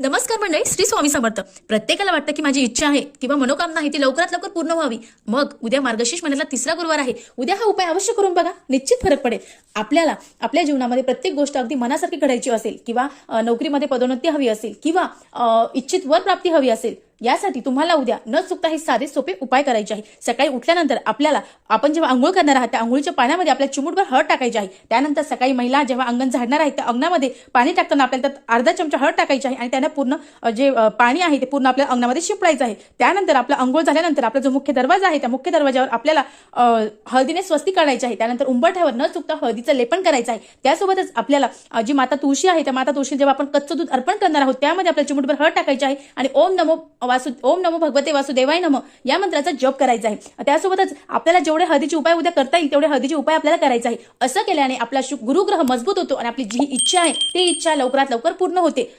नमस्कार मंडळी, श्री स्वामी समर्थ. प्रत्येकाला वाटतं की माझी इच्छा आहे किंवा मनोकामना आहे ती लवकरात लवकर पूर्ण व्हावी. मग उद्या मार्गशीर्ष महिन्यातला 3रा गुरुवार आहे. उद्या हा उपाय अवश्य करून बघा, निश्चित फरक पडेल. आपल्याला आपल्या जीवनामध्ये प्रत्येक गोष्ट अगदी मनासारखी घडायची असेल किंवा नोकरीमध्ये पदोन्नती हवी असेल किंवा इच्छित वर प्राप्ती हवी असेल, यासाठी तुम्हाला उद्या न चुकता हे साधे सोपे उपाय करायचे आहे. सकाळी उठल्यानंतर आपण जेव्हा आंघोळ करणार आहात त्या आंघोळीच्या पाण्यामध्ये आपल्याला चिमूटभर हळद टाकायची आहे. त्यानंतर सकाळी महिला जेव्हा अंगण झाडणार आहेत त्या अंगणामध्ये पाणी टाकताना आपल्याला त्यात अर्धा चमचा हळद टाकायची आहे आणि त्यानं पूर्ण जे पाणी आहे ते पूर्ण आपल्या अंगणामध्ये शिंपडायचं आहे. त्यानंतर आपला अंघोळ झाल्यानंतर आपला जो मुख्य दरवाजा आहे त्या मुख्य दरवाजावर आपल्याला हळदीने स्वस्ती काढायची आहे. त्यानंतर उंबरठ्यावर न चुकता हळदीचं लेपन करायचं आहे. त्यासोबतच आपल्याला जी माता तुळशी आहे त्या माता तुळशी जेव्हा आपण कच्चं दूध अर्पण करणार आहोत त्यामध्ये आपल्याला चिमूटभर हळद टाकायची आहे आणि ओम नमो भगवते वासुदेवाय नमः या मंत्राचा जप करायचा आहे. त्यासोबतच आपल्याला जेवढे हळदीचे उपाय उद्या करता येईल तेवढे हळदीचे उपाय आपल्याला करायचे आहे. असं केल्याने आपला गुरुग्रह मजबूत होतो आणि आपली जी इच्छा आहे ती इच्छा लवकरात लवकर पूर्ण होते.